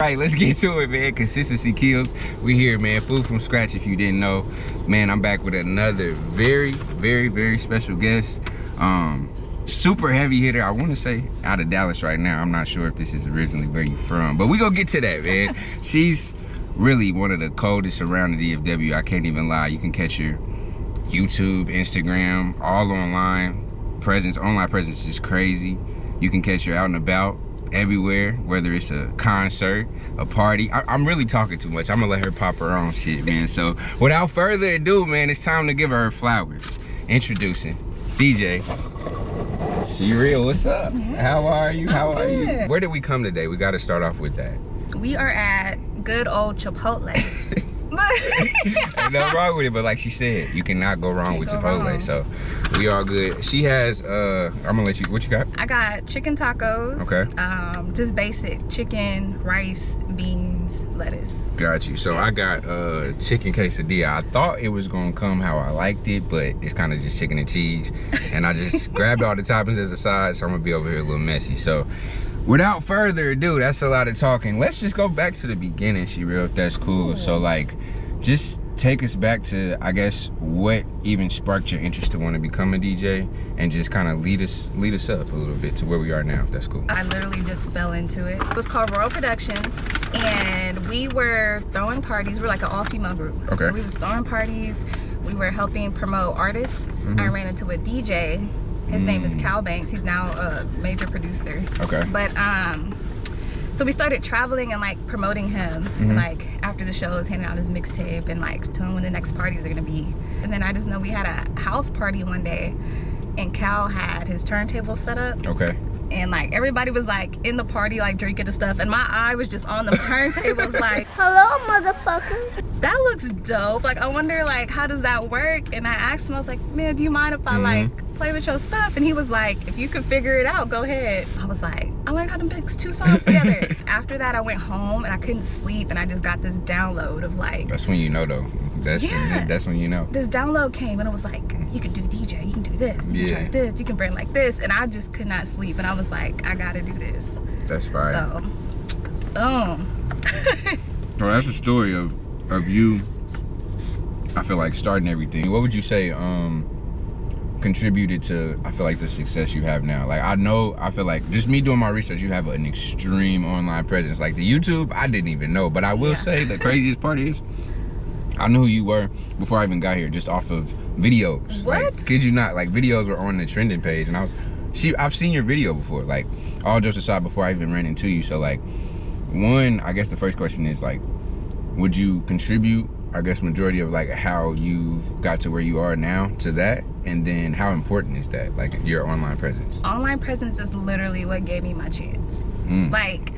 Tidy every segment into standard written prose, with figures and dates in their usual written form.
All right, let's get to it, man. Consistency kills. We here, man. Food from scratch, if you didn't know. Man, I'm back with another very, very, very special guest. Super heavy hitter, I want to say, out of Dallas right now. I'm not sure if this is originally where you from, but we gonna get to that, man. She's really one of the coldest around the DFW. I can't even lie. You can catch her YouTube, Instagram, all online presence. Online presence is crazy. You can catch her out and about everywhere, whether it's a concert, a party. I'm really talking too much. I'm gonna let her pop her own shit, man. So without further ado, man, it's time to give her flowers. Introducing DJ She Real. What's up? How are you? How are you? Where did we come today? We got to start off with that. We are at good old Chipotle. Ain't nothing wrong with it, but like she said, you cannot go wrong with Chipotle. Wrong. So we are good. She has I'm gonna let you, what you got? I got chicken tacos. Okay. Just basic chicken, rice, beans, lettuce. Got you. So I got chicken quesadilla. I thought it was gonna come how I liked it, but it's kind of just chicken and cheese. And I just grabbed all the toppings as a side, so I'm gonna be over here a little messy. So without further ado, that's a lot of talking. Let's just go back to the beginning, She Real, if that's cool. So like, just take us back to, I guess, what even sparked your interest to want to become a DJ, and just kind of lead us up a little bit to where we are now, if that's cool. I literally just fell into it. It was called Royal Productions, and we were throwing parties. We're like an all-female group. Okay. So we was throwing parties. We were helping promote artists. I ran into a DJ. His name is Cal Banks. He's now a major producer. Okay. But so we started traveling and like promoting him, and like after the shows, handing out his mixtape and like telling when the next parties are gonna be. And then I just know we had a house party one day, and Cal had his turntable set up. Okay. And like everybody was like in the party, like drinking the stuff, and my eye was just on the turntables, like, hello, motherfucker. That looks dope. Like, I wonder, like, how does that work? And I asked him, I was like, man, do you mind if I like play with your stuff? And he was like, if you can figure it out, go ahead. I was like, I learned how to mix 2 songs together. After that, I went home and I couldn't sleep, and I just got this download of like, that's when you know though. That's when you know. This download came and it was like, you can do DJ, you can do this, you can try this, you can bring like this, and I just could not sleep, and I was like, I gotta do this. That's fine. So, boom. Well, that's the story of you, I feel like, starting everything. What would you say contributed to, I feel like, the success you have now? Like, I feel like just me doing my research, you have an extreme online presence. Like the YouTube, I didn't even know, but I will say the craziest part is I knew who you were before I even got here, just off of videos. What? Like, kid you not, like videos were on the trending page, and I've seen your video before, like, all jokes aside, before I even ran into you. So like, one, I guess the first question is like, would you contribute, I guess, majority of like how you've got to where you are now to that? And then how important is that, like, your online presence? Online presence is literally what gave me my chance. Like,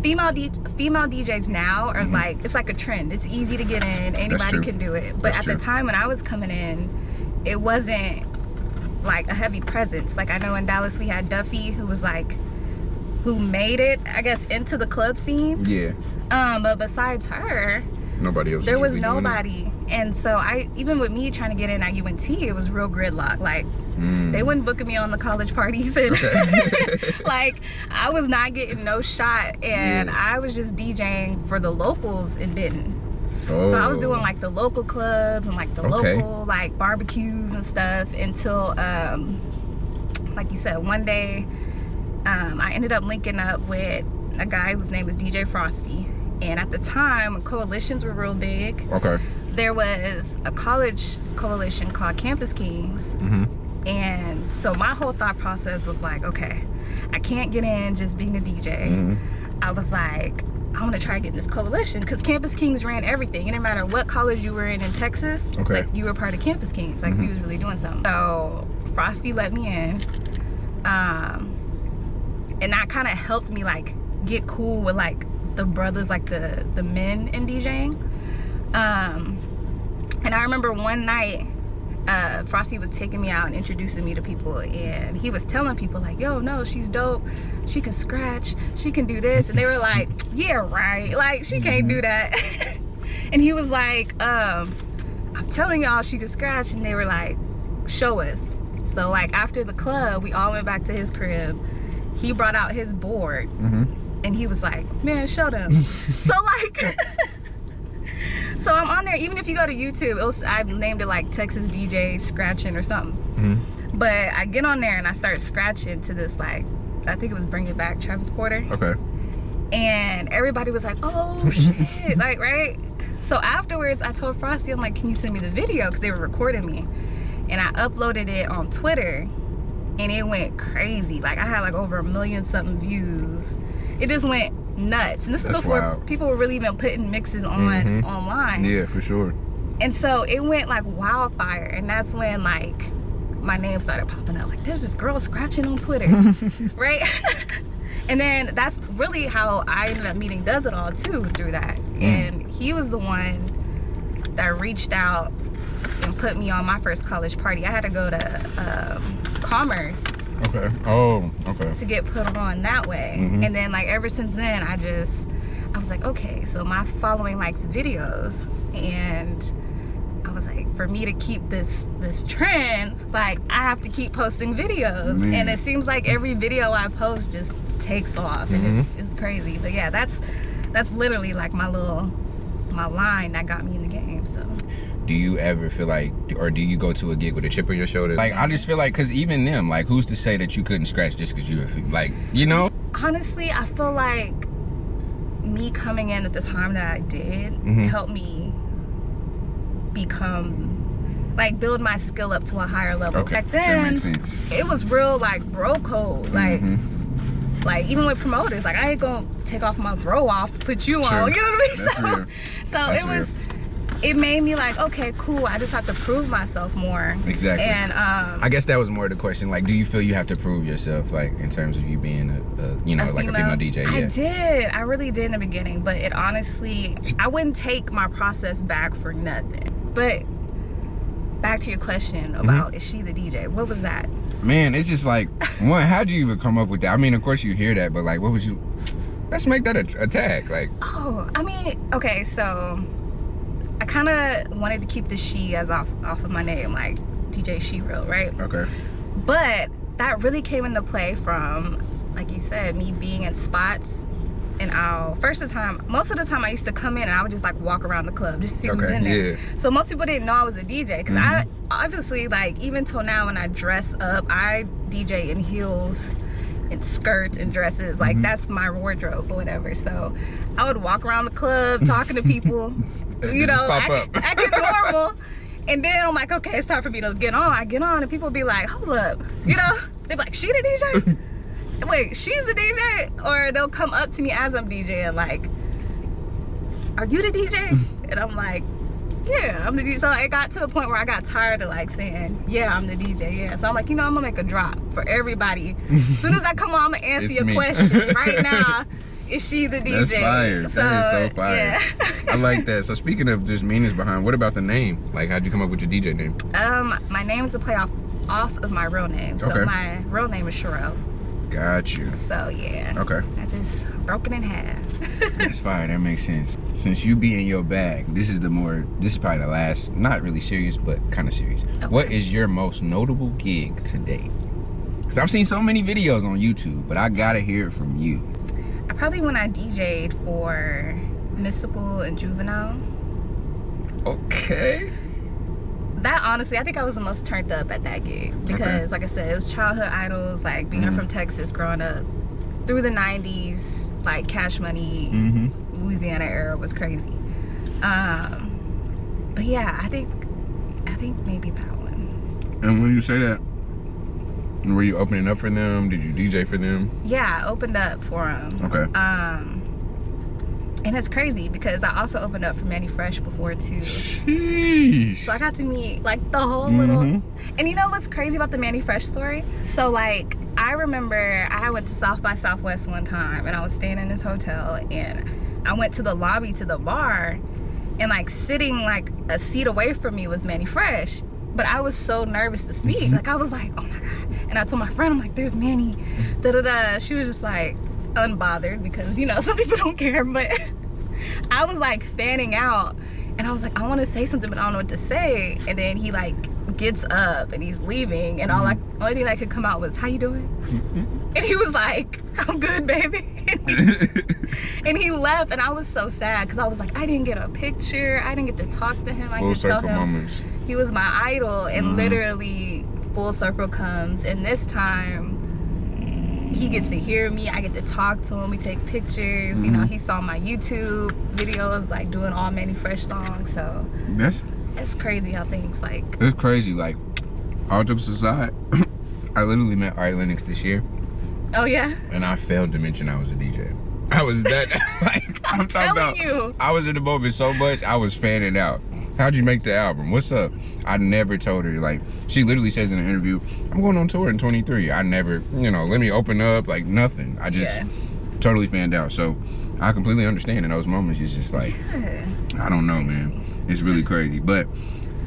female DJs now are like, it's like a trend. It's easy to get in, anybody can do it. But at the time when I was coming in, it wasn't like a heavy presence. Like, I know in Dallas we had Duffy, who was like, who made it, I guess, into the club scene. Yeah. But besides her, nobody else. There was nobody. And so even with me trying to get in at UNT, it was real gridlock. Like, they wasn't booking me on the college parties, and like, I was not getting no shot, and I was just DJing for the locals and didn't. So I was doing like the local clubs and like the local like barbecues and stuff until like you said, one day I ended up linking up with a guy whose name is DJ Frosty. And at the time, coalitions were real big. Okay. There was a college coalition called Campus Kings. And so my whole thought process was like, okay, I can't get in just being a DJ. I was like, I want to try getting this coalition, because Campus Kings ran everything. It didn't matter what college you were in Texas, like, you were part of Campus Kings. Like, we was really doing something. So Frosty let me in. And that kind of helped me like get cool with like the brothers, like the men in DJing. And I remember one night Frosty was taking me out and introducing me to people, and he was telling people like, yo, no, she's dope, she can scratch, she can do this, and they were like, yeah, right, like, she can't do that. And he was like, I'm telling y'all she can scratch, and they were like, show us. So like after the club, we all went back to his crib. He brought out his board And he was like, man, show them. So like, so I'm on there. Even if you go to YouTube, I named it like Texas DJ scratching or something. Mm-hmm. But I get on there and I start scratching to this, like, I think it was Bring It Back, Travis Porter. Okay. And everybody was like, oh shit, like, right? So afterwards, I told Frosty, I'm like, can you send me the video? Because they were recording me. And I uploaded it on Twitter and it went crazy. Like, I had like over 1 million something views. It just went nuts. And this is before wild. people were really even putting mixes on online. Yeah, for sure. And so it went like wildfire. And that's when like my name started popping up. Like, there's this girl scratching on Twitter, right? And then that's really how I ended up meeting Does It All too, through that. And he was the one that reached out and put me on my first college party. I had to go to Commerce. Okay. Oh, okay. To get put on that way. And then like ever since then, I was like, okay, so my following likes videos, and I was like, for me to keep this trend, like I have to keep posting videos. Man. And it seems like every video I post just takes off, and it's crazy. But yeah, that's literally like my line that got me in the game. So do you ever feel like, or do you go to a gig with a chip on your shoulder? Like, I just feel like, because even them, like, who's to say that you couldn't scratch just because you were, like, you know? Honestly, I feel like me coming in at the time that I did helped me become, like, build my skill up to a higher level. Okay, Back then, that makes sense. it was real, like, bro code. Like, even with promoters, like, I ain't gonna take off my bro off to put you on, you know what I mean? That's real. So That's it was, it made me like, okay, cool, I just have to prove myself more. Exactly. And I guess that was more the question. Like, do you feel you have to prove yourself, like, in terms of you being a you know, like a female DJ? Yeah. I did. I really did in the beginning, but it honestly, I wouldn't take my process back for nothing. But back to your question about is she the DJ? What was that? Man, it's just like, one, how'd you even come up with that? I mean, of course you hear that, but like, what was you? Let's make that a tag. Like, oh, I mean, okay, so I kind of wanted to keep the she as off of my name, like DJ She-Real, right? okay. But that really came into play from, like you said, me being in spots. And most of the time I used to come in and I would just like walk around the club just to see who's in there. Yeah. So most people didn't know I was a DJ, because I obviously, like, even till now when I dress up, I DJ in heels and skirts and dresses. Like, that's my wardrobe or whatever. So I would walk around the club talking to people, you know, acting normal. And then I'm like, okay, it's time for me to get on. I get on and people be like, hold up, you know? They be like, she the DJ? Wait, she's the DJ? Or they'll come up to me as I'm DJing, like, are you the DJ? And I'm like, yeah, I'm the DJ. So it got to a point where I got tired of like saying, yeah, I'm the DJ, yeah. So I'm like, you know, I'm gonna make a drop for everybody. As soon as I come on, I'm gonna answer your question right now. Is she the DJ? That's fire. So, that is so fire. Yeah. I like that. So speaking of just meanings behind, what about the name? Like, how'd you come up with your DJ name? My name is a play off of my real name. So my real name is Sherelle. Got you. So yeah. Okay. I just broke it in half. That's fine. That makes sense. Since you be in your bag, this is probably the last, not really serious, but kind of serious. Okay. What is your most notable gig to date? Because I've seen so many videos on YouTube, but I gotta hear it from you. Probably when I DJ'd for Mystical and Juvenile. Okay. That, honestly, I think I was the most turned up at that gig. Because, like I said, it was childhood idols, like being from Texas, growing up through the 90s, like Cash Money, Louisiana era was crazy. But yeah, I think maybe that one. And when you say that, were you opening up for them? Did you DJ for them? Yeah, I opened up for them. Okay. And it's crazy because I also opened up for Manny Fresh before too. Sheesh. So I got to meet like the whole little, and you know what's crazy about the Manny Fresh story? So like, I remember I went to South by Southwest one time and I was staying in this hotel and I went to the lobby to the bar and like sitting like a seat away from me was Manny Fresh. But I was so nervous to speak. Like I was like, oh my God. And I told my friend, I'm like, there's Manny, da-da-da. She was just like unbothered because, you know, some people don't care, but I was like fanning out and I was like, I want to say something, but I don't know what to say. And then he like gets up and he's leaving, and only thing that could come out was, "How you doing?" And he was like, "I'm good, baby." And he left, and I was so sad because I was like, I didn't get a picture, I didn't get to talk to him. I Full could tell circle him moments. he was my idol, and literally full circle comes, and this time he gets to hear me, I get to talk to him, we take pictures. You know, he saw my YouTube video of like doing all Mannie Fresh songs, so it's crazy how things like, it's crazy. Like, all jokes aside, I literally met Ari Lennox this year, oh yeah, and I failed to mention I was a DJ. I was that like, I'm talking about you. I was in the moment so much, I was fanning out. How'd you make the album? What's up? I never told her. Like, she literally says in an interview, I'm going on tour in 23. I never, you know, let me open up, like nothing. I just totally fanned out. So I completely understand in those moments. It's just like, I don't know, man. It's really crazy. But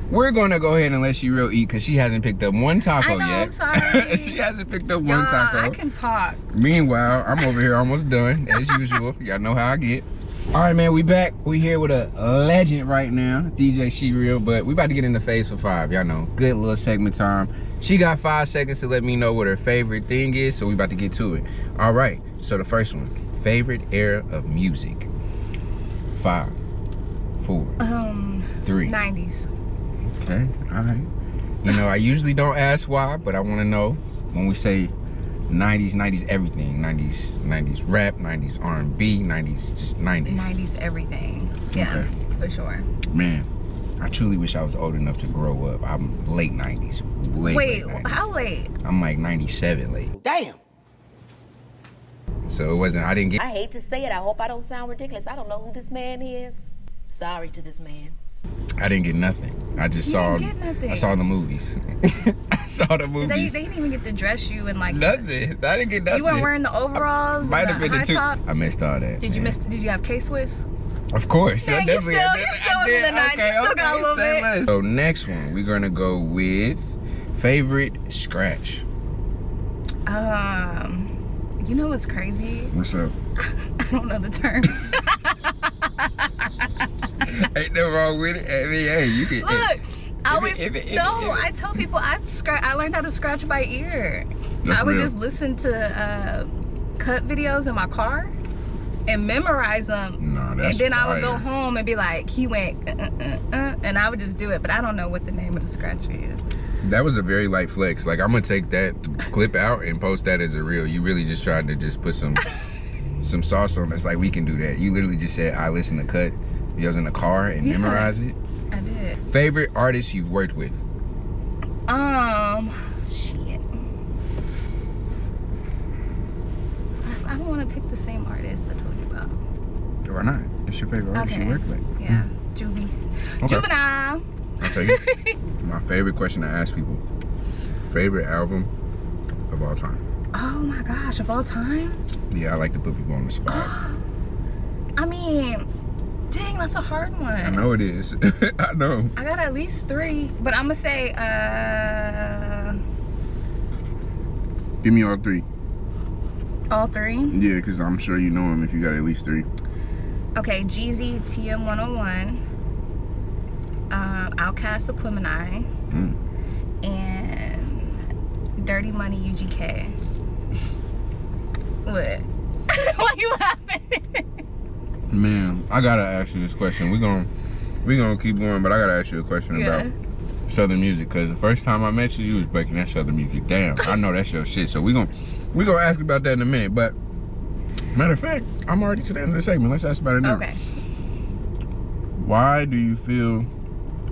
we're gonna go ahead and let She Real eat because she hasn't picked up one taco I know, yet. I'm sorry. She hasn't picked up one taco. I can talk. Meanwhile, I'm over here almost done, as usual. Y'all know how I get. All right, man, we back. We here with a legend right now, DJ She Real, but we about to get into phase for 5. Y'all know, good little segment time. She got 5 seconds to let me know what her favorite thing is, so we about to get to it. All right, so the first one, favorite era of music. 5, 4, 3. 90s. Okay, all right. You know, I usually don't ask why, but I want to know when we say 90s everything. 90s rap, 90s R&B, 90s just 90s. 90s everything. Yeah, for sure. Man, I truly wish I was old enough to grow up. I'm late 90s. Wait, Wait, late 90s. how late? I'm like 97 late. Damn. So it wasn't, I didn't get. I hate to say it. I hope I don't sound ridiculous. I don't know who this man is. Sorry to this man. I didn't get nothing. I just You saw. didn't get nothing. I saw the movies. I saw the They movies. didn't even get to dress you in like. Nothing. I didn't get nothing. You weren't wearing the overalls. Might and have been the the two. high top? I missed all that. Did you man. Did you have K-Swiss? Of course. Dang, I you definitely still- I did. you still I was in did. the 90s. You still got a little say bit. less. So next one, we're gonna go with favorite scratch. You know what's crazy? What's up? I don't know the terms. Ain't no wrong with it. I mean, hey, you can. Look, I If would it- I tell people I learned how to scratch by ear. That's I would real. just listen to cut videos in my car and memorize them. No, that's And then I would go fire. home and be like, he went, and I would just do it. But I don't know what the name of the scratch is. That was a very light flex. Like, I'm gonna take that clip out and post that as a reel. You really just tried to just put some sauce on us. Like, we can do that. You literally just said, I listen to cut videos in the car and Yeah. memorize it. I did. Favorite artist you've worked with? Shit. I don't want to pick the same artist I told you about. Or not? It's your favorite artist you worked with? Yeah, Juvie. Okay. Juvenile. I'll tell you. My favorite question to ask people. Favorite album of all time? Oh my gosh, of all time? Yeah, I like to put people on the spot. I mean, dang, that's a hard one. I know it is. I know. I got at least 3, but I'm gonna say Give me all 3. all 3. Yeah, because I'm sure you know them if you got at least 3. Okay, Jeezy TM 101, Outkast Aquemini, and Dirty Money UGK. What? Why you laughing? Man, I gotta ask you this question. We gonna keep going, but I gotta ask you a question about Southern music, because the first time I met you, you was breaking that Southern music down. I know that's your shit, so we gonna ask about that in a minute. But matter of fact, I'm already to the end of the segment. Let's ask about it now. Okay. Why do you feel,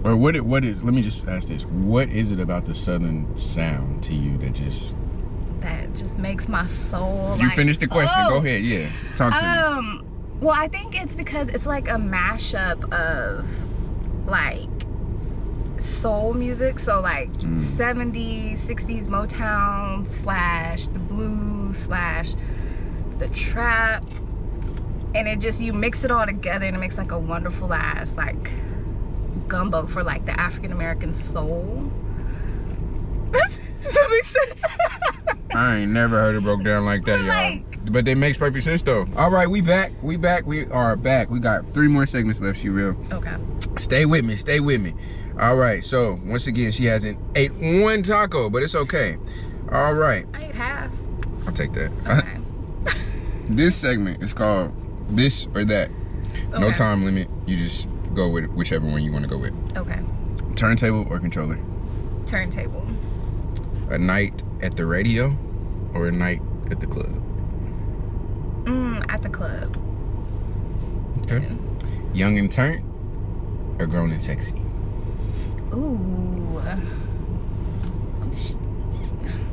or what is? Let me just ask this: what is it about the Southern sound to you that just makes my soul. You like, finished the question. oh. Go ahead. Yeah, talk to me. Well, I think it's because it's like a mashup of like soul music, so like 70s, 60s Motown / the blues / the trap, and it just, you mix it all together and it makes like a wonderful ass like gumbo for like the African American soul. Does that make sense? I ain't never heard it broke down like that, y'all. But it makes perfect sense though. All right, we back. We are back. We got 3 more segments left, She Real. Okay. Stay with me. All right, so once again, she hasn't ate one taco, but it's okay. All right. I ate half. I'll take that. Okay. This segment is called This or That. No Okay. time limit. You just go with whichever one you want to go with. Okay. Turntable or controller? Turntable. A night at the radio or a night at the club? At the club. Okay. Young and turnt or grown and sexy? Ooh.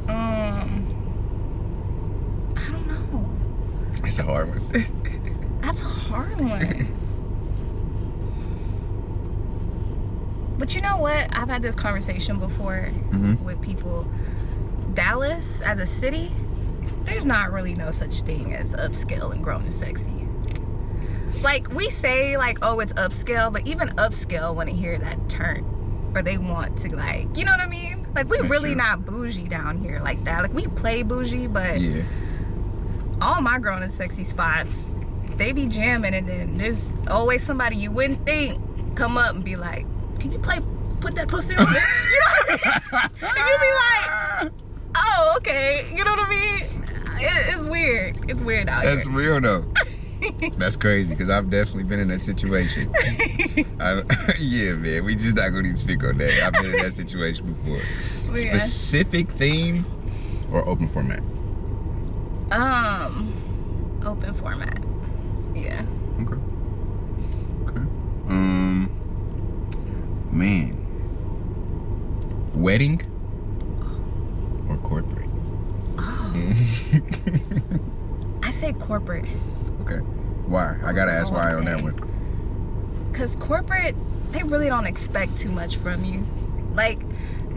I don't know. That's a hard one. That's a hard one. But you know what? I've had this conversation before with people. Dallas as a city, there's not really no such thing as upscale and grown and sexy. Like, we say like, oh, it's upscale, but even upscale want to hear that term, or they want to, like, you know what I mean? Like, we That's really true. not bougie down here like that. Like, we play bougie, but Yeah. all my grown and sexy spots, they be jamming, and then there's always somebody you wouldn't think come up and be like, can you put that pussy on there? You know what I mean? And you be like, oh, okay. You know what I mean? It's weird. It's weird out That's here. real though. That's crazy because I've definitely been in that situation. Yeah, man. We just not gonna even speak on that. I've been in that situation before. Yeah. Specific theme or open format? Open format. Yeah. Okay. Okay. Man. Wedding or corporate? Oh, I say corporate. Okay. Why? I gotta ask why on that one. Because corporate, they really don't expect too much from you. Like,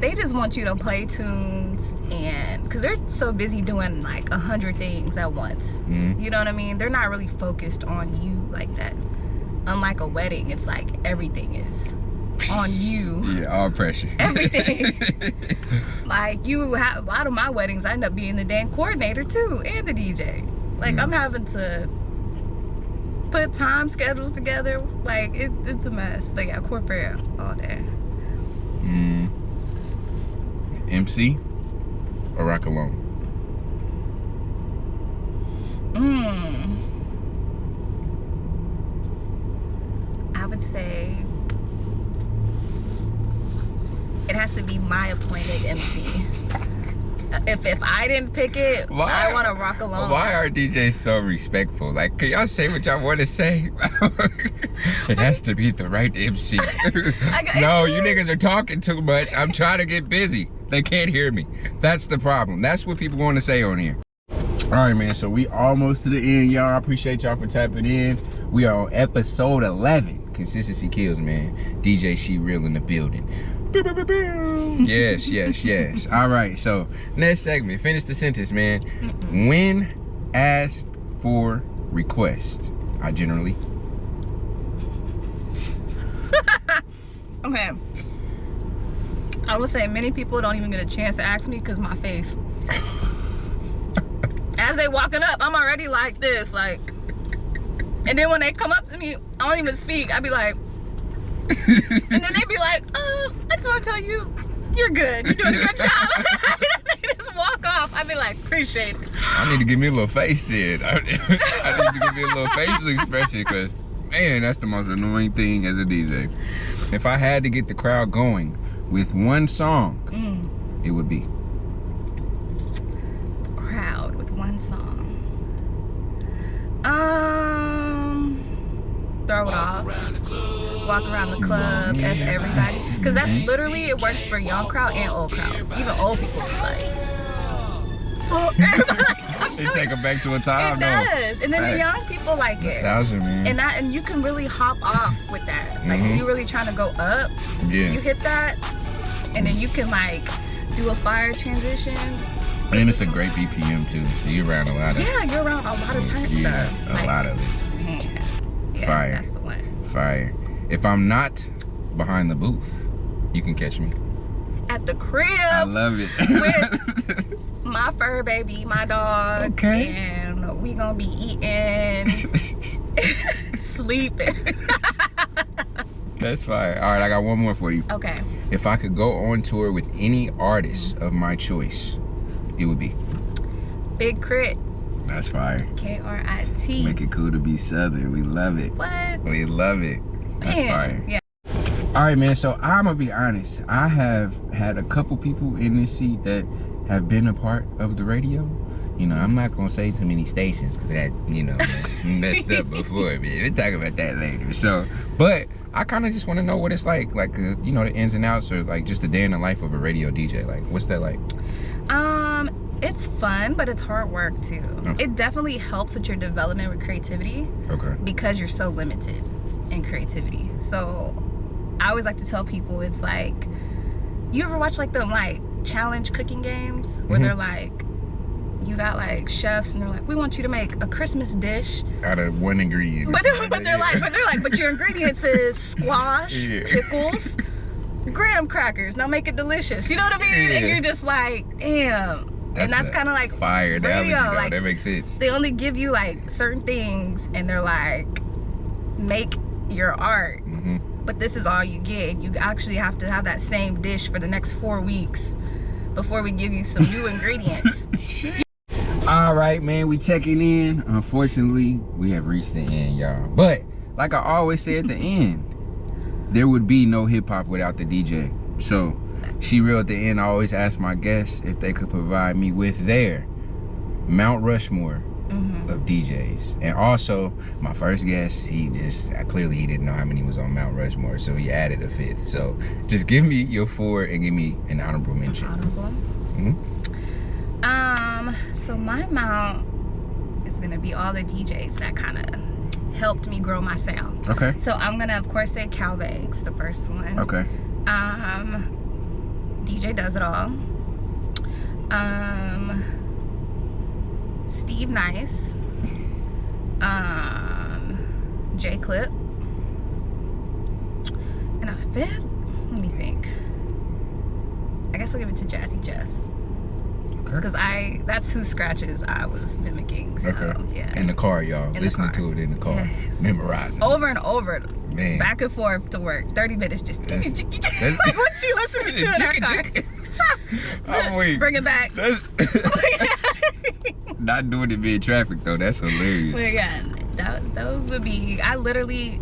they just want you to play tunes, and because they're so busy doing like 100 things at once. You know what I mean? They're not really focused on you like that. Unlike a wedding, it's like everything is on you. Yeah, all pressure. Everything. Like, you have a lot of my weddings, I end up being the dance coordinator too, and the DJ. Like, I'm having to put time schedules together. Like, it's a mess. But yeah, corporate all day. MC or rock alone? I would say it has to be my appointed MC. If I didn't pick it, I want to rock alone. Why are DJs so respectful? Like, can y'all say what y'all want to say? It has to be the right MC. No, you niggas are talking too much. I'm trying to get busy. They can't hear me. That's the problem. That's what people want to say on here. All right, man. So we almost to the end, y'all. I appreciate y'all for tapping in. We are on episode 11. Consistency kills, man. DJ She Real in the building. Yes, yes, yes. All right, so next segment. Finish the sentence, man. When asked for request, I generally. Okay. I would say many people don't even get a chance to ask me because my face. As they walking up, I'm already like this, like. And then when they come up to me, I don't even speak. I be like. And then they be like, I just want to tell you, you're good. You're doing a good job. They just walk off. I be like, appreciate it. I need to give me a little face then. I need to give me a little facial expression because, man, that's the most annoying thing as a DJ. If I had to get the crowd going with one song, it would be. The crowd with one song. Throw it off. Walk around the club as everybody. Because that's literally, it works for young crowd and old crowd. Even old people be like, oh, They take them back to a time. it does. And then the young people like it. Nostalgia, man. And you can really hop off with that. Like, if you're really trying to go up, Yeah. you hit that, and then you can like do a fire transition. And it's a great BPM too, so you're around a lot of. Yeah, you're around a lot of turn stuff. A lot of it. Man. Yeah, Fire. that's the one. Fire. If I'm not behind the booth, you can catch me. At the crib. I love it. With my fur baby, my dog. Okay. And we gonna be eating, sleeping. That's fire. All right, I got one more for you. Okay. If I could go on tour with any artist of my choice, it would be Big Crit. That's fire. K-R-I-T. Make it cool to be Southern. We love it. What? We love it. That's Man, fire. Yeah. All right, man. So I'm gonna be honest. I have had a couple people in this seat that have been a part of the radio. You know, I'm not gonna say too many stations because that, you know, messed up before. Man, we'll talk about that later. So, but I kind of just want to know what it's like, you know, the ins and outs, or like just a day in the life of a radio DJ. Like, what's that like? It's fun, but it's hard work too. Okay. It definitely helps with your development with creativity. Okay. Because you're so limited in creativity. So I always like to tell people, it's like, you ever watch like them like challenge cooking games where they're like, you got like chefs and they're like, we want you to make a Christmas dish Out of one ingredient. but your ingredients is squash, pickles, graham crackers. Now make it delicious. You know what I mean? And you're just like, damn. And that's kind of like fire analogy, radio. though. Like, that makes sense. they only give you like certain things and they're like, make your art. But this is all you get. You actually have to have that same dish for the next 4 weeks before we give you some new ingredients. All right, man, we checking in. Unfortunately, we have reached the end, y'all. But like I always say at the end, there would be no hip hop without the DJ. So She Real at the end, I always ask my guests if they could provide me with their Mount Rushmore of DJs. And also, my first guest, clearly he didn't know how many was on Mount Rushmore, so he added a fifth. So just give me your 4 and give me an honorable mention. Honorable? So my Mount is gonna be all the DJs that kind of helped me grow my sound. Okay. So I'm gonna, of course, say Cal Banks, the first one. Okay. DJ Does It All. Steve Nice. J Clip. And a 5th? Let me think. I guess I'll give it to Jazzy Jeff. Because that's whose scratches I was mimicking. So, yeah. In the car, y'all. Listening to it in the car. Yes. Memorizing. Over and over. Man. Back and forth to work. 30 minutes just. That's like what she listening to in her car. I'm weak. Bring it back. That's not doing it in traffic though. That's hilarious. But yeah, those would be. I literally,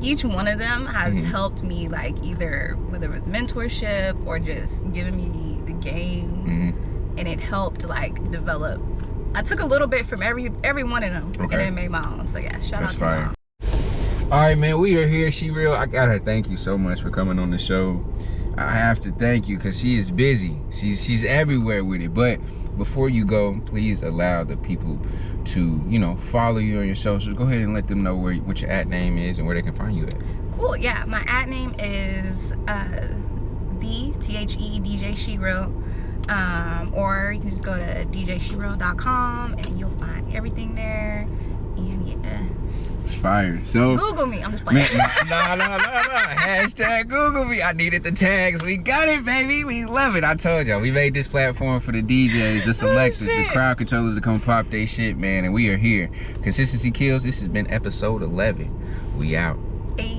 each one of them has helped me, like either whether it was mentorship or just giving me the game, and it helped like develop. I took a little bit from every one of them, and then made my own. So yeah, shout out to them. All right, man, we are here. She Real, I gotta thank you so much for coming on the show. I have to thank you because she is busy. She's everywhere with it. But before you go, please allow the people to, you know, follow you on your socials. Go ahead and let them know what your @name is and where they can find you at. Cool. Yeah, my @name is the DJ She Real. Or you can just go to djshereal.com and you'll find everything there. And yeah. It's fire. So Google me. I'm just playing. No. Hashtag Google me. I needed the tags. We got it, baby. We love it. I told y'all. We made this platform for the DJs, the selectors, the crowd controllers to come pop their shit, man. And we are here. Consistency Kills. This has been episode 11. We out. Hey.